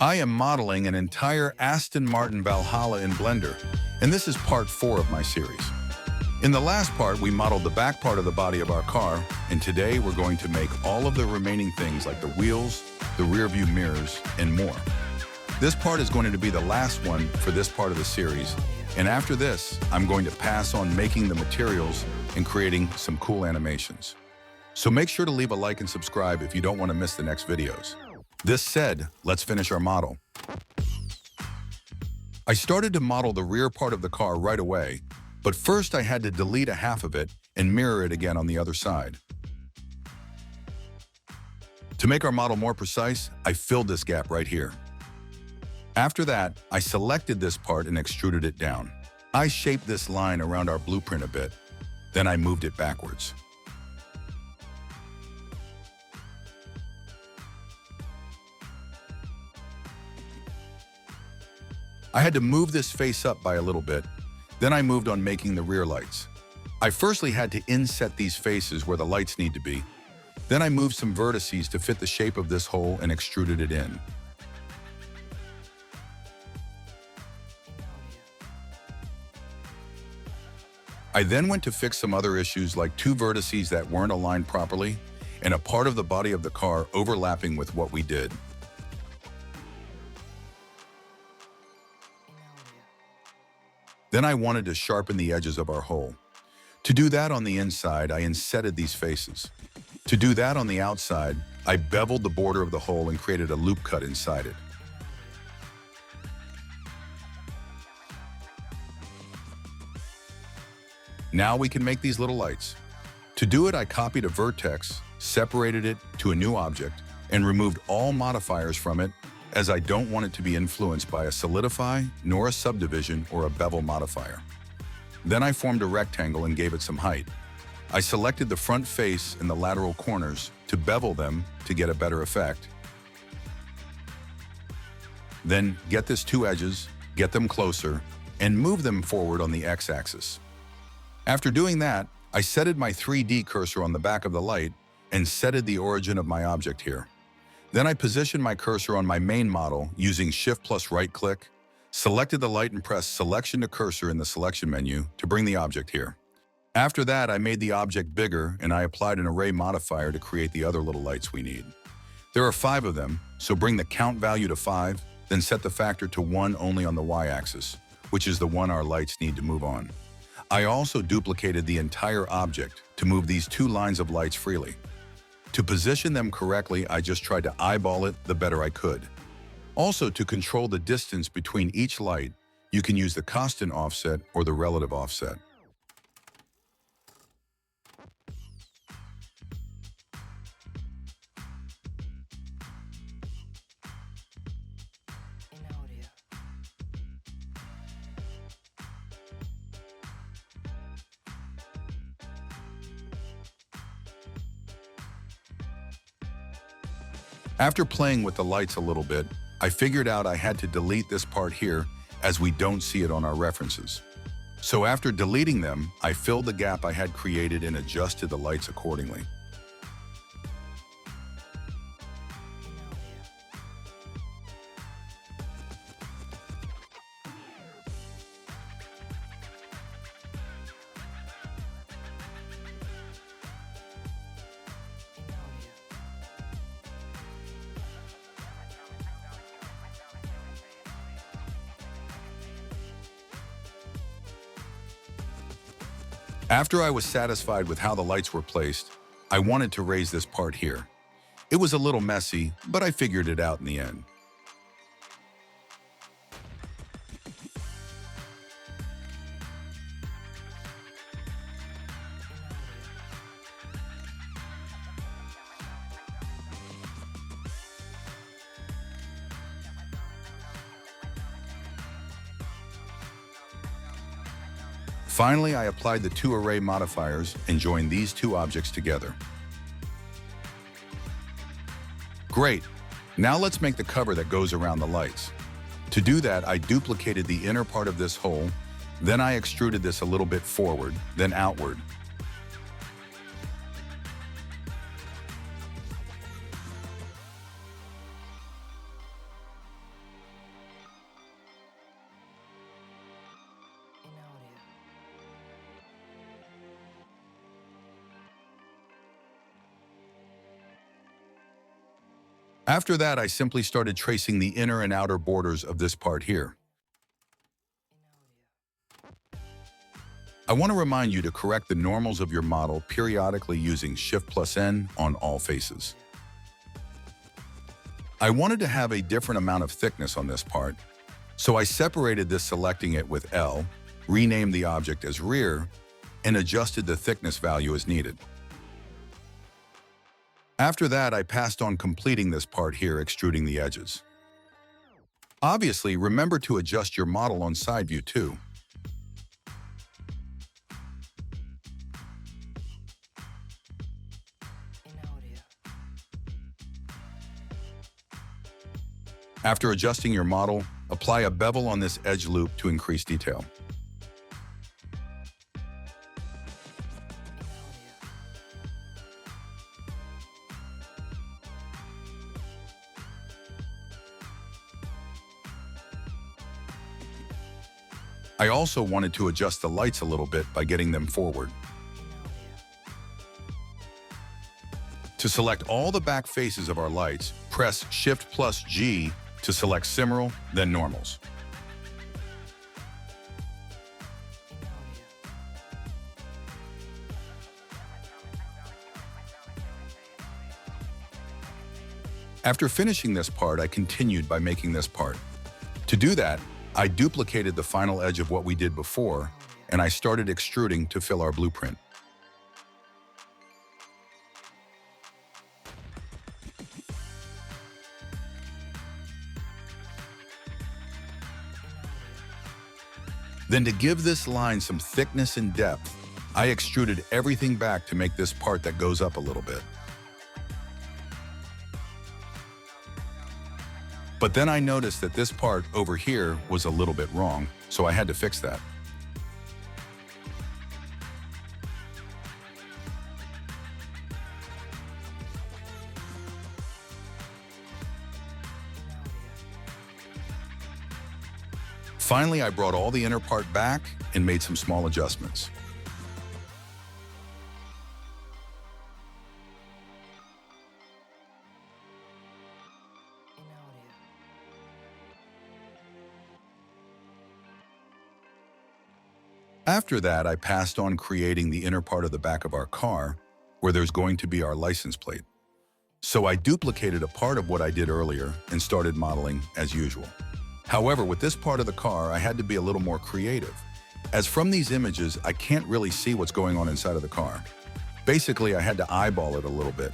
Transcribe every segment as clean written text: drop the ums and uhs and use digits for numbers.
I am modeling an entire Aston Martin Valhalla in Blender, and this is part 4 of my series. In the last part, we modeled the back part of the body of our car, and today we're going to make all of the remaining things like the wheels, the rear view mirrors, and more. This part is going to be the last one for this part of the series, and after this, I'm going to pass on making the materials and creating some cool animations. So make sure to leave a like and subscribe if you don't want to miss the next videos. This said, let's finish our model. I started to model the rear part of the car right away, but first I had to delete a half of it and mirror it again on the other side. To make our model more precise, I filled this gap right here. After that, I selected this part and extruded it down. I shaped this line around our blueprint a bit, then I moved it backwards. I had to move this face up by a little bit, then I moved on making the rear lights. I firstly had to inset these faces where the lights need to be. Then I moved some vertices to fit the shape of this hole and extruded it in. I then went to fix some other issues like 2 vertices that weren't aligned properly and a part of the body of the car overlapping with what we did. Then I wanted to sharpen the edges of our hole. To do that on the inside, I insetted these faces. To do that on the outside, I beveled the border of the hole and created a loop cut inside it. Now we can make these little lights. To do it, I copied a vertex, separated it to a new object, and removed all modifiers from it, as I don't want it to be influenced by a solidify, nor a subdivision or a bevel modifier. Then I formed a rectangle and gave it some height. I selected the front face and the lateral corners to bevel them to get a better effect. Then get these 2 edges, get them closer, and move them forward on the x-axis. After doing that, I setted my 3D cursor on the back of the light and setted the origin of my object here. Then I positioned my cursor on my main model using Shift plus right click, selected the light and pressed Selection to Cursor in the selection menu to bring the object here. After that, I made the object bigger and I applied an array modifier to create the other little lights we need. There are 5 of them, so bring the count value to 5, then set the factor to 1 only on the y-axis, which is the one our lights need to move on. I also duplicated the entire object to move these 2 lines of lights freely. To position them correctly, I just tried to eyeball it the better I could. Also, to control the distance between each light, you can use the constant offset or the relative offset. After playing with the lights a little bit, I figured out I had to delete this part here as we don't see it on our references. So after deleting them, I filled the gap I had created and adjusted the lights accordingly. After I was satisfied with how the lights were placed, I wanted to raise this part here. It was a little messy, but I figured it out in the end. Finally, I applied the 2 array modifiers and joined these 2 objects together. Great! Now let's make the cover that goes around the lights. To do that, I duplicated the inner part of this hole, then I extruded this a little bit forward, then outward. After that, I simply started tracing the inner and outer borders of this part here. I want to remind you to correct the normals of your model periodically using Shift+N on all faces. I wanted to have a different amount of thickness on this part, so I separated this, selecting it with L, renamed the object as rear, and adjusted the thickness value as needed. After that, I passed on completing this part here, extruding the edges. Obviously, remember to adjust your model on side view too. After adjusting your model, apply a bevel on this edge loop to increase detail. I also wanted to adjust the lights a little bit by getting them forward. To select all the back faces of our lights, press Shift+G to select Simmeral, then Normals. After finishing this part, I continued by making this part. To do that, I duplicated the final edge of what we did before, and I started extruding to fill our blueprint. Then, to give this line some thickness and depth, I extruded everything back to make this part that goes up a little bit. But then I noticed that this part over here was a little bit wrong, so I had to fix that. Finally, I brought all the inner part back and made some small adjustments. After that, I passed on creating the inner part of the back of our car, where there's going to be our license plate. So I duplicated a part of what I did earlier and started modeling as usual. However, with this part of the car, I had to be a little more creative, as from these images, I can't really see what's going on inside of the car. Basically, I had to eyeball it a little bit.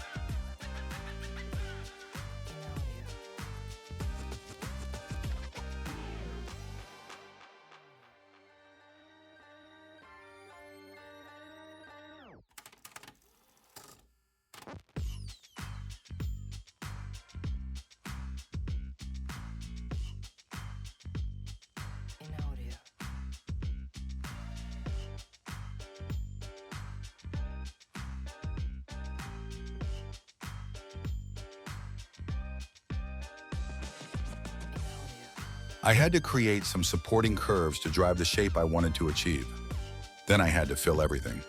I had to create some supporting curves to drive the shape I wanted to achieve. Then I had to fill everything.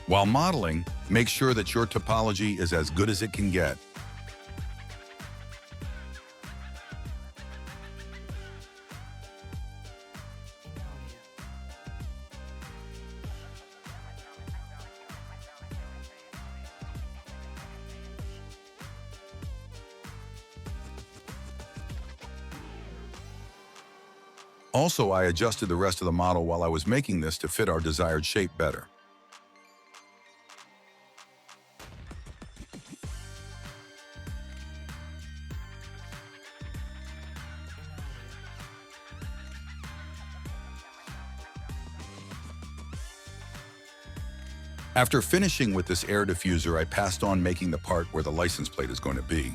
While modeling, make sure that your topology is as good as it can get. Also, I adjusted the rest of the model while I was making this to fit our desired shape better. After finishing with this air diffuser, I passed on making the part where the license plate is going to be.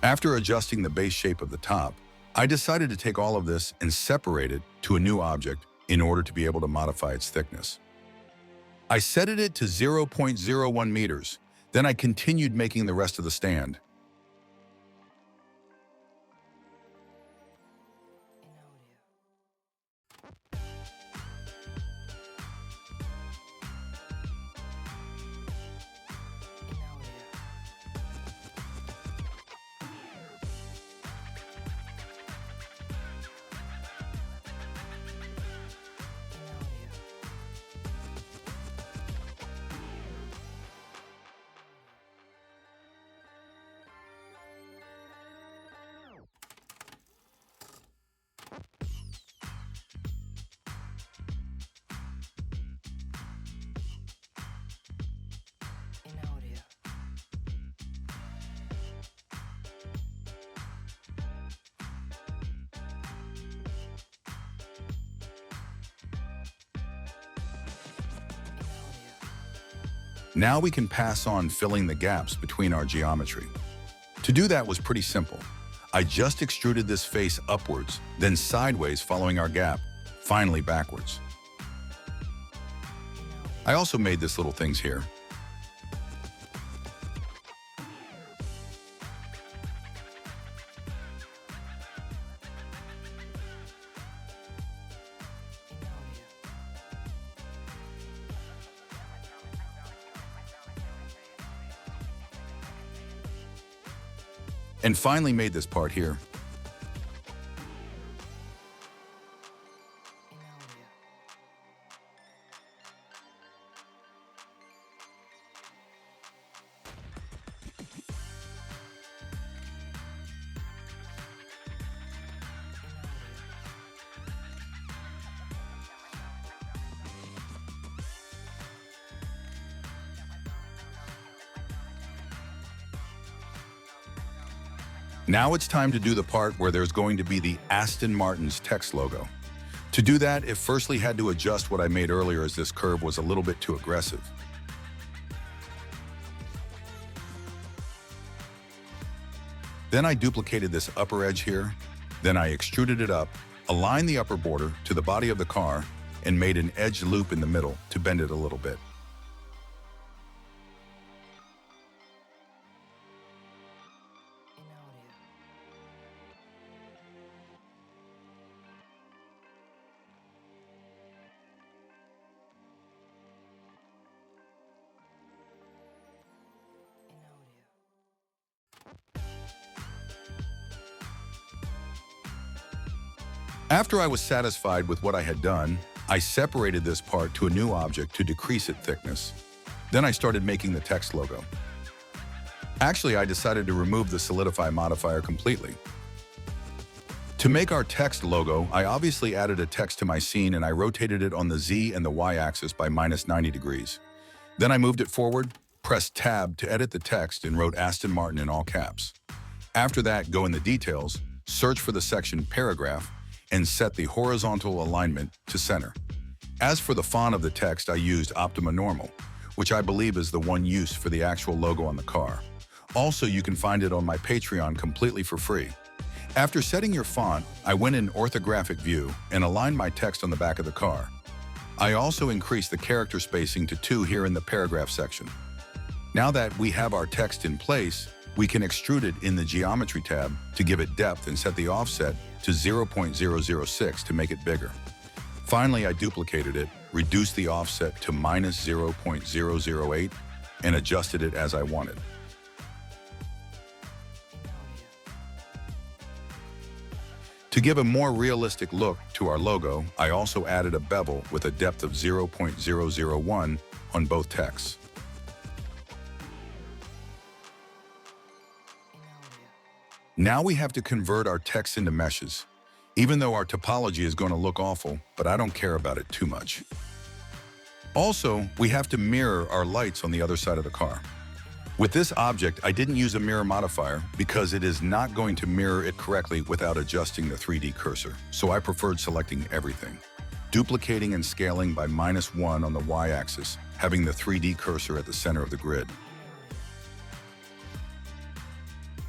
After adjusting the base shape of the top, I decided to take all of this and separate it to a new object in order to be able to modify its thickness. I set it to 0.01 meters. Then I continued making the rest of the stand. Now we can pass on filling the gaps between our geometry. To do that was pretty simple. I just extruded this face upwards, then sideways following our gap, finally backwards. I also made this little things here. And finally made this part here. Now it's time to do the part where there's going to be the Aston Martin's text logo. To do that, it firstly had to adjust what I made earlier, as this curve was a little bit too aggressive. Then I duplicated this upper edge here. Then I extruded it up, aligned the upper border to the body of the car, and made an edge loop in the middle to bend it a little bit. After I was satisfied with what I had done, I separated this part to a new object to decrease its thickness. Then I started making the text logo. Actually, I decided to remove the solidify modifier completely. To make our text logo, I obviously added a text to my scene and I rotated it on the Z and the Y axis by -90 degrees. Then I moved it forward, pressed Tab to edit the text, and wrote Aston Martin in all caps. After that, go in the details, search for the section paragraph, and set the horizontal alignment to center. As for the font of the text, I used Optima Normal, which I believe is the one used for the actual logo on the car. Also, you can find it on my Patreon completely for free. After setting your font, I went in orthographic view and aligned my text on the back of the car. I also increased the character spacing to 2 here in the paragraph section. Now that we have our text in place, we can extrude it in the Geometry tab to give it depth and set the offset to 0.006 to make it bigger. Finally, I duplicated it, reduced the offset to -0.008, and adjusted it as I wanted. To give a more realistic look to our logo, I also added a bevel with a depth of 0.001 on both texts. Now we have to convert our text into meshes. Even though our topology is going to look awful, but I don't care about it too much. Also, we have to mirror our lights on the other side of the car. With this object, I didn't use a mirror modifier because it is not going to mirror it correctly without adjusting the 3D cursor, so I preferred selecting everything. Duplicating and scaling by -1 on the Y-axis, having the 3D cursor at the center of the grid.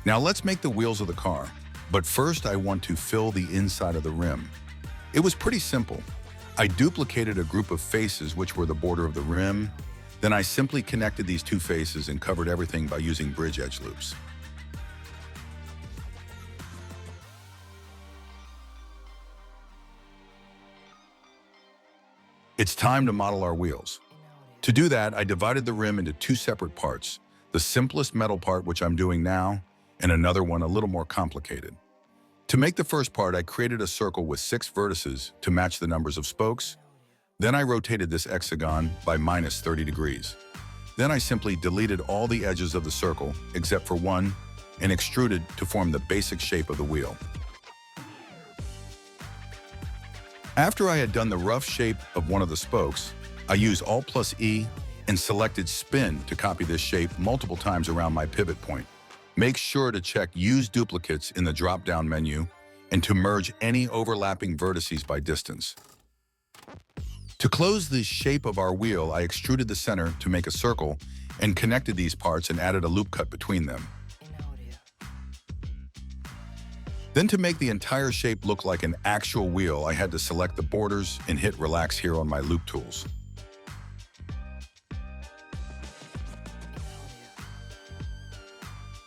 Now let's make the wheels of the car. But first I want to fill the inside of the rim. It was pretty simple. I duplicated a group of faces which were the border of the rim. Then I simply connected these two faces and covered everything by using bridge edge loops. It's time to model our wheels. To do that, I divided the rim into two separate parts, the simplest metal part, which I'm doing now, and another one a little more complicated. To make the first part, I created a circle with 6 vertices to match the numbers of spokes. Then I rotated this hexagon by minus 30 degrees. Then I simply deleted all the edges of the circle, except for one, and extruded to form the basic shape of the wheel. After I had done the rough shape of one of the spokes, I used Alt+E and selected Spin to copy this shape multiple times around my pivot point. Make sure to check Use Duplicates in the drop-down menu and to merge any overlapping vertices by distance. To close the shape of our wheel, I extruded the center to make a circle and connected these parts and added a loop cut between them. Then to make the entire shape look like an actual wheel, I had to select the borders and hit Relax here on my loop tools.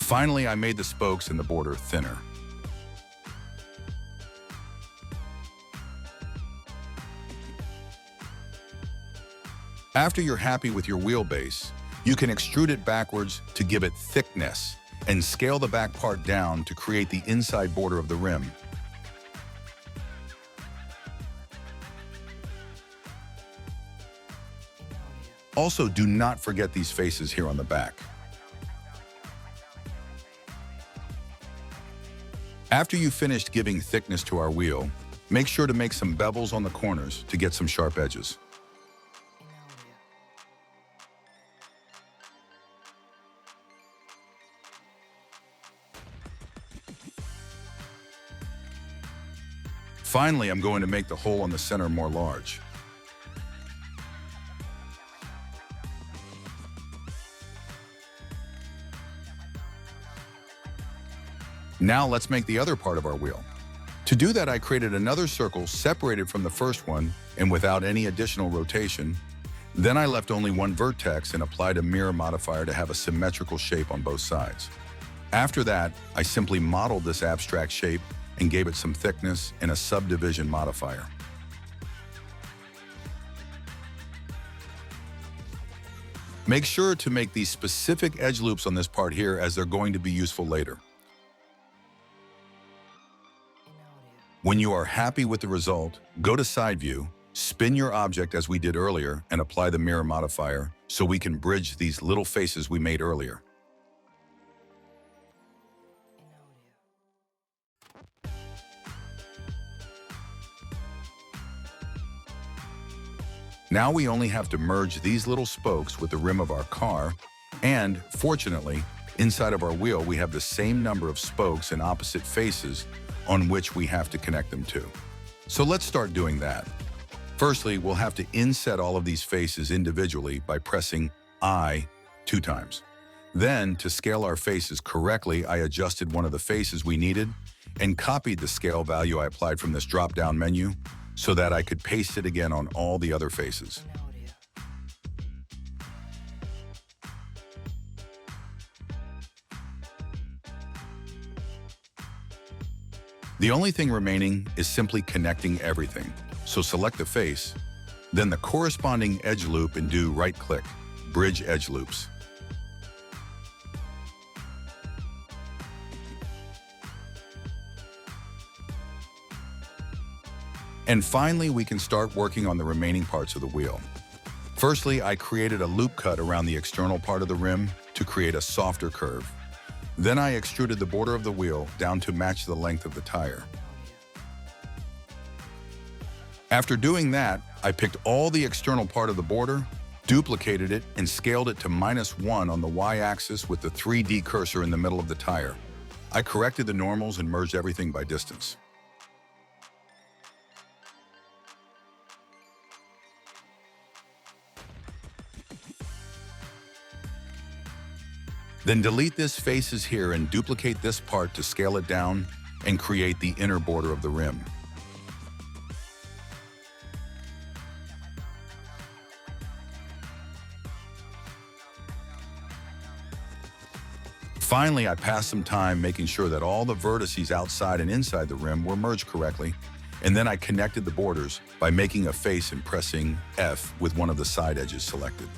Finally, I made the spokes and the border thinner. After you're happy with your wheelbase, you can extrude it backwards to give it thickness and scale the back part down to create the inside border of the rim. Also, do not forget these faces here on the back. After you've finished giving thickness to our wheel, make sure to make some bevels on the corners to get some sharp edges. Finally, I'm going to make the hole on the center more large. Now let's make the other part of our wheel. To do that, I created another circle separated from the first one and without any additional rotation. Then I left only one vertex and applied a mirror modifier to have a symmetrical shape on both sides. After that, I simply modeled this abstract shape and gave it some thickness and a subdivision modifier. Make sure to make these specific edge loops on this part here, as they're going to be useful later. When you are happy with the result, go to Side View, spin your object as we did earlier, and apply the mirror modifier so we can bridge these little faces we made earlier. Now we only have to merge these little spokes with the rim of our car, and fortunately, inside of our wheel we have the same number of spokes and opposite faces on which we have to connect them to. So let's start doing that. Firstly, we'll have to inset all of these faces individually by pressing I 2 times. Then, to scale our faces correctly, I adjusted one of the faces we needed and copied the scale value I applied from this drop-down menu so that I could paste it again on all the other faces. The only thing remaining is simply connecting everything. So select the face, then the corresponding edge loop and do right-click, Bridge Edge Loops. And finally, we can start working on the remaining parts of the wheel. Firstly, I created a loop cut around the external part of the rim to create a softer curve. Then I extruded the border of the wheel down to match the length of the tire. After doing that, I picked all the external part of the border, duplicated it, and scaled it to -1 on the y-axis with the 3D cursor in the middle of the tire. I corrected the normals and merged everything by distance. Then delete this faces here and duplicate this part to scale it down and create the inner border of the rim. Finally, I passed some time making sure that all the vertices outside and inside the rim were merged correctly, and then I connected the borders by making a face and pressing F with one of the side edges selected.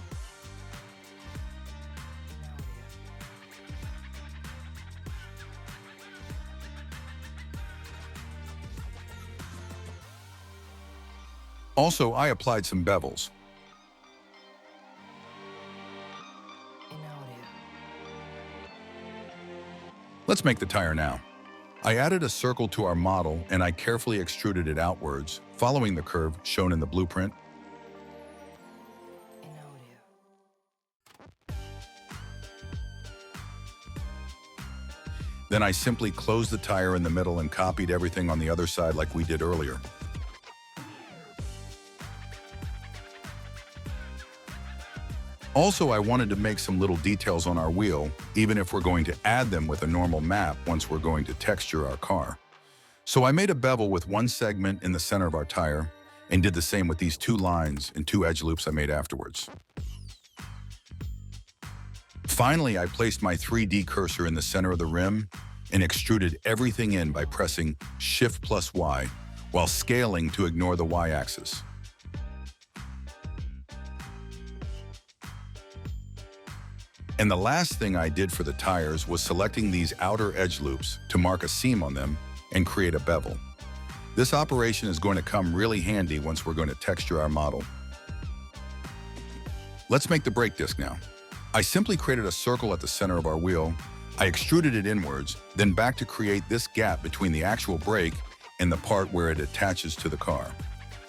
Also, I applied some bevels. Let's make the tire now. I added a circle to our model and I carefully extruded it outwards, following the curve shown in the blueprint. Then I simply closed the tire in the middle and copied everything on the other side like we did earlier. Also, I wanted to make some little details on our wheel, even if we're going to add them with a normal map once we're going to texture our car. So I made a bevel with one segment in the center of our tire and did the same with these two lines and two edge loops I made afterwards. Finally, I placed my 3D cursor in the center of the rim and extruded everything in by pressing Shift+Y while scaling to ignore the Y-axis. And the last thing I did for the tires was selecting these outer edge loops to mark a seam on them and create a bevel. This operation is going to come really handy once we're going to texture our model. Let's make the brake disc now. I simply created a circle at the center of our wheel. I extruded it inwards, then back to create this gap between the actual brake and the part where it attaches to the car.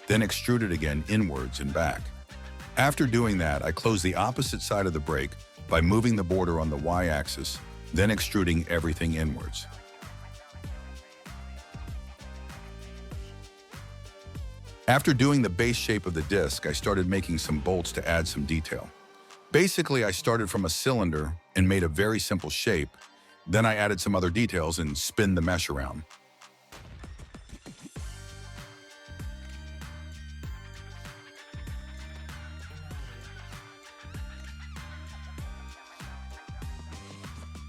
Then extrude it again inwards and back. After doing that, I closed the opposite side of the brake by moving the border on the Y-axis, then extruding everything inwards. After doing the base shape of the disc, I started making some bolts to add some detail. Basically, I started from a cylinder and made a very simple shape. Then I added some other details and spun the mesh around.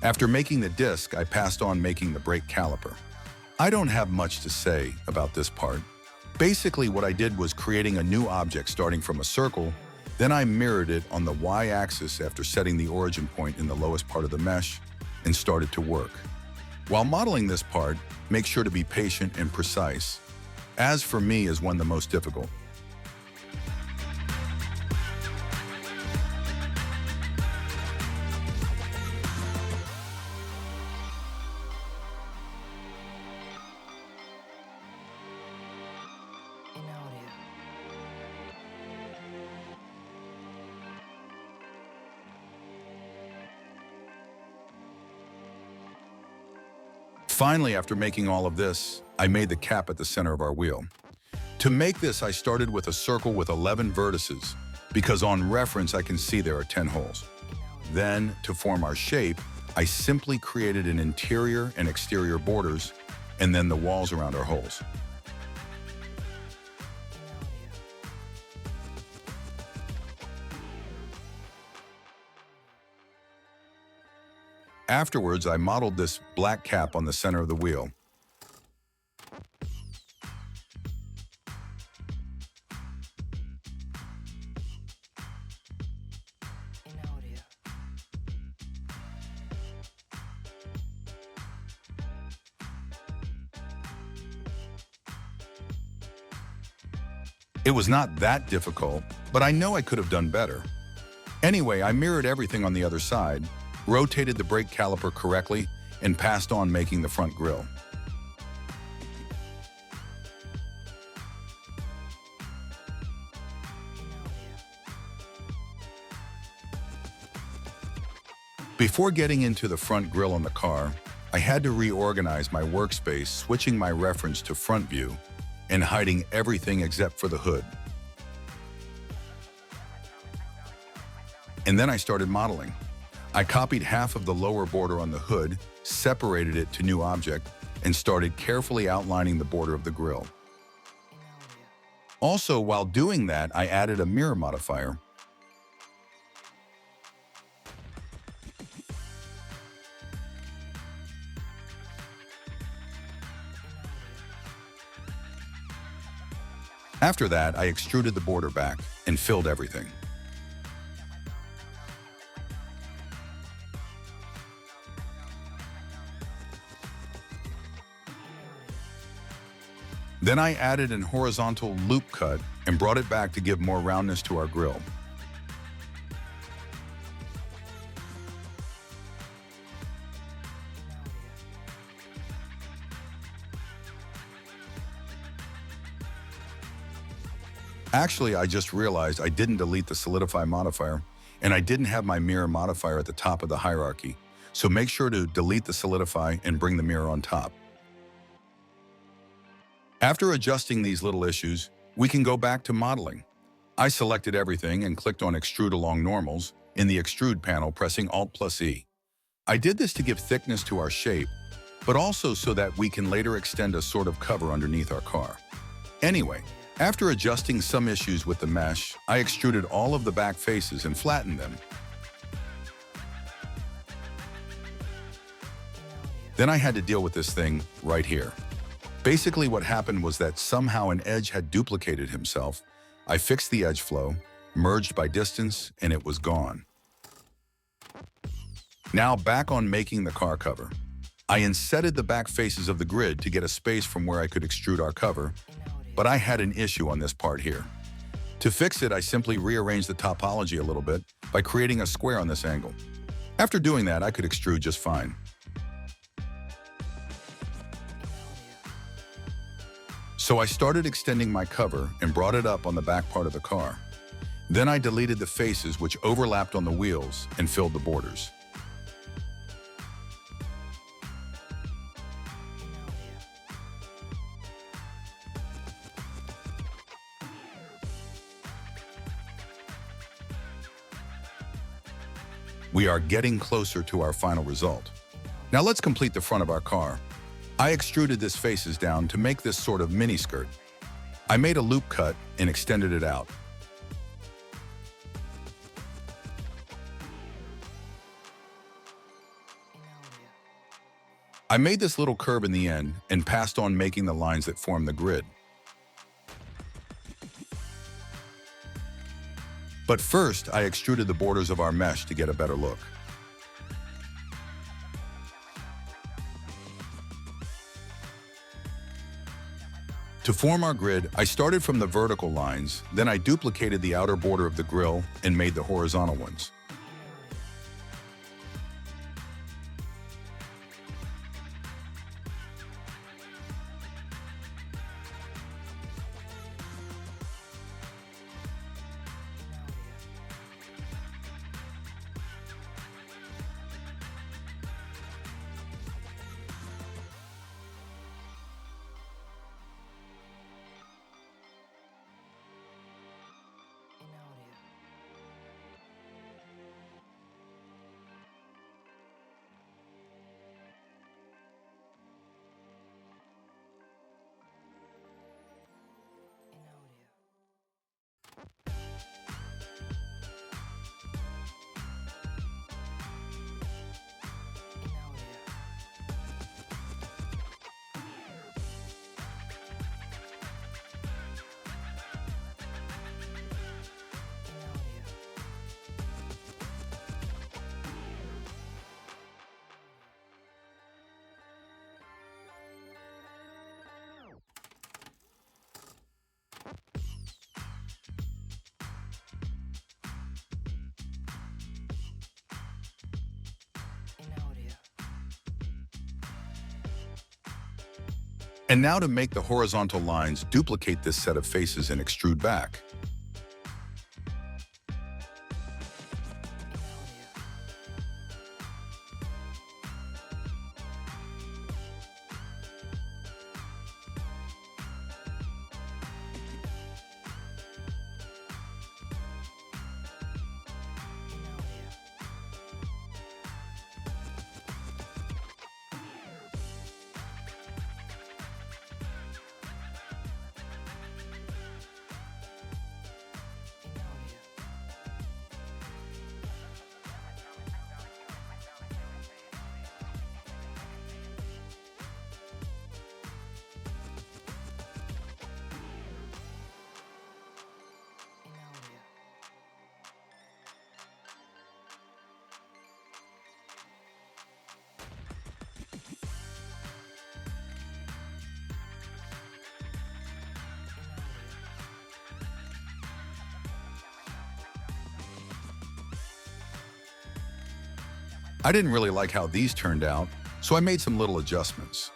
After making the disc, I passed on making the brake caliper. I don't have much to say about this part. Basically, what I did was creating a new object starting from a circle, then I mirrored it on the Y-axis after setting the origin point in the lowest part of the mesh and started to work. While modeling this part, make sure to be patient and precise. As for me is one of the most difficult. Finally, after making all of this, I made the cap at the center of our wheel. To make this, I started with a circle with 11 vertices, because on reference I can see there are 10 holes. Then, to form our shape, I simply created an interior and exterior borders, and then the walls around our holes. Afterwards, I modeled this black cap on the center of the wheel. It was not that difficult, but I know I could have done better. Anyway, I mirrored everything on the other side, rotated the brake caliper correctly, and passed on making the front grille. Before getting into the front grille on the car, I had to reorganize my workspace, switching my reference to front view and hiding everything except for the hood. And then I started modeling. I copied half of the lower border on the hood, separated it to new object, and started carefully outlining the border of the grille. Also, while doing that, I added a mirror modifier. After that, I extruded the border back and filled everything. Then I added an horizontal loop cut and brought it back to give more roundness to our grille. Actually, I just realized I didn't delete the solidify modifier, and I didn't have my mirror modifier at the top of the hierarchy, so make sure to delete the solidify and bring the mirror on top. After adjusting these little issues, we can go back to modeling. I selected everything and clicked on Extrude Along Normals in the Extrude panel, pressing Alt+E. I did this to give thickness to our shape, but also so that we can later extend a sort of cover underneath our car. Anyway, after adjusting some issues with the mesh, I extruded all of the back faces and flattened them. Then I had to deal with this thing right here. Basically, what happened was that somehow an edge had duplicated himself. I fixed the edge flow, merged by distance, and it was gone. Now back on making the car cover. I insetted the back faces of the grid to get a space from where I could extrude our cover, but I had an issue on this part here. To fix it, I simply rearranged the topology a little bit by creating a square on this angle. After doing that, I could extrude just fine. So I started extending my cover and brought it up on the back part of the car. Then I deleted the faces which overlapped on the wheels and filled the borders. We are getting closer to our final result. Now let's complete the front of our car. I extruded this faces down to make this sort of mini skirt. I made a loop cut and extended it out. I made this little curve in the end and passed on making the lines that form the grid. But first, I extruded the borders of our mesh to get a better look. To form our grid, I started from the vertical lines, then I duplicated the outer border of the grille and made the horizontal ones. And now to make the horizontal lines, duplicate this set of faces and extrude back. I didn't really like how these turned out, so I made some little adjustments.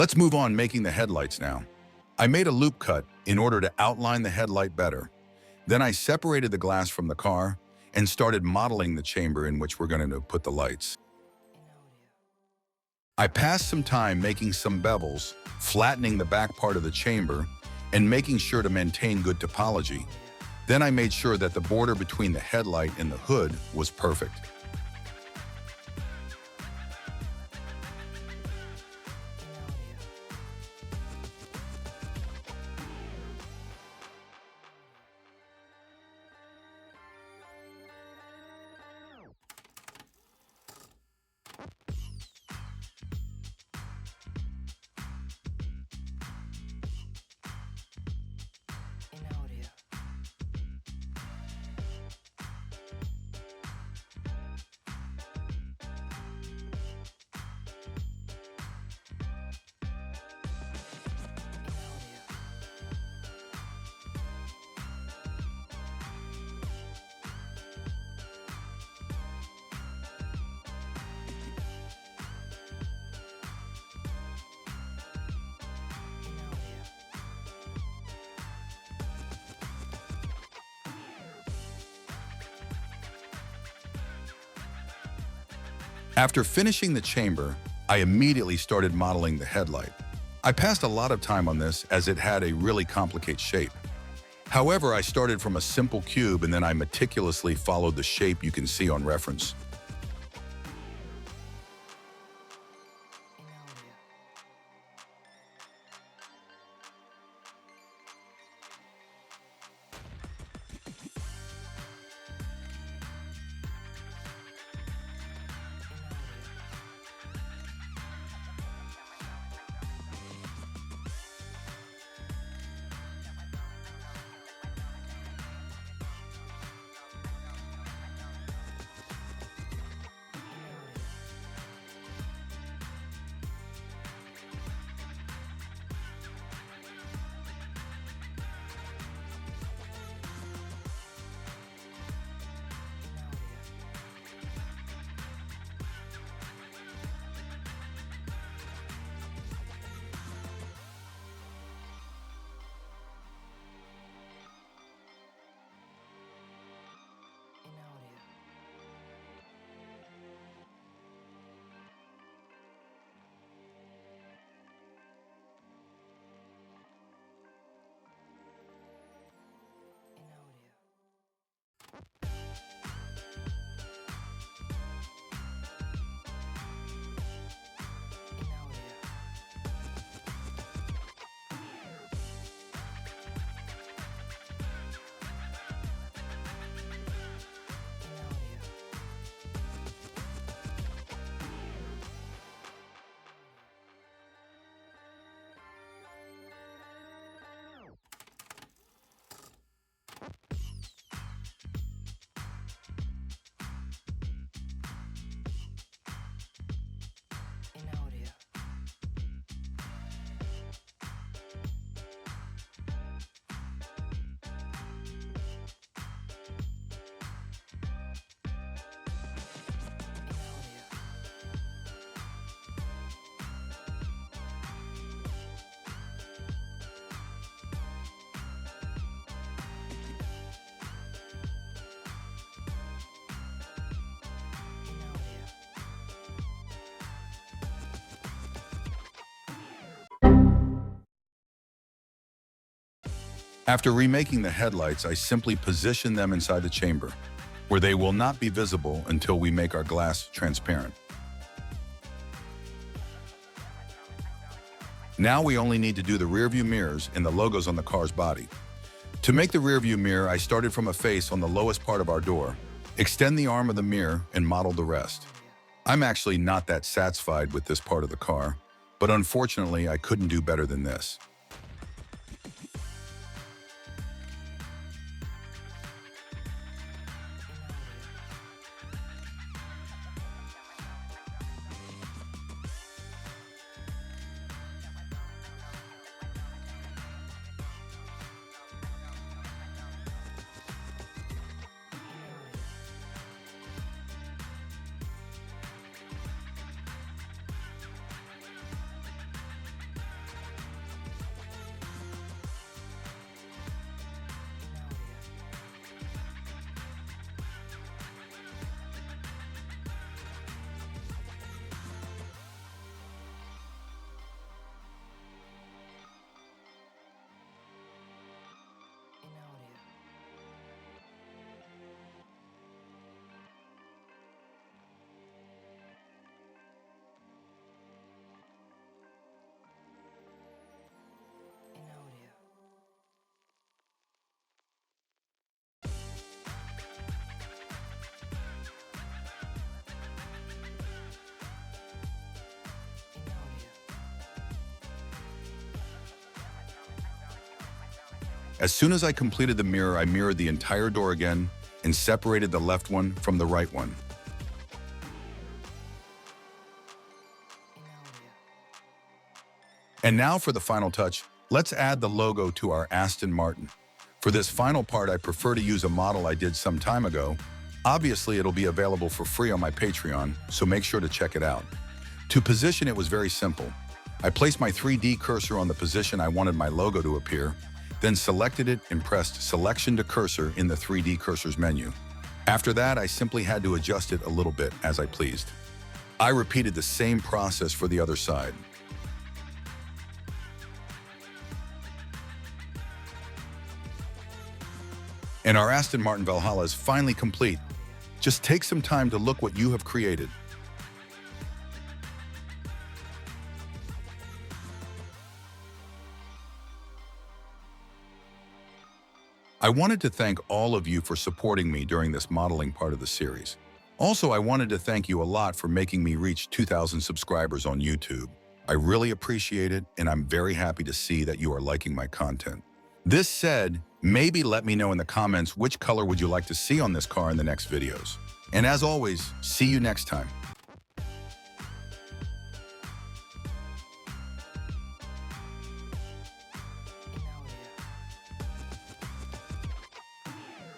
Let's move on making the headlights now. I made a loop cut in order to outline the headlight better. Then I separated the glass from the car and started modeling the chamber in which we're going to put the lights. I passed some time making some bevels, flattening the back part of the chamber, and making sure to maintain good topology. Then I made sure that the border between the headlight and the hood was perfect. After finishing the chamber, I immediately started modeling the headlight. I passed a lot of time on this as it had a really complicated shape. However, I started from a simple cube and then I meticulously followed the shape you can see on reference. After remaking the headlights, I simply position them inside the chamber, where they will not be visible until we make our glass transparent. Now we only need to do the rearview mirrors and the logos on the car's body. To make the rearview mirror, I started from a face on the lowest part of our door Extend the arm of the mirror and model the rest. I'm actually not that satisfied with this part of the car, but unfortunately I couldn't do better than this. As soon as I completed the mirror, I mirrored the entire door again and separated the left one from the right one. And now for the final touch, let's add the logo to our Aston Martin. For this final part, I prefer to use a model I did some time ago. Obviously, it'll be available for free on my Patreon, so make sure to check it out. To position it was very simple. I placed my 3D cursor on the position I wanted my logo to appear, then selected it and pressed Selection to Cursor in the 3D Cursors menu. After that, I simply had to adjust it a little bit as I pleased. I repeated the same process for the other side. And our Aston Martin Valhalla is finally complete. Just take some time to look what you have created. I wanted to thank all of you for supporting me during this modeling part of the series. Also, I wanted to thank you a lot for making me reach 2,000 subscribers on YouTube. I really appreciate it, and I'm very happy to see that you are liking my content. This said, maybe let me know in the comments which color would you like to see on this car in the next videos. And as always, see you next time.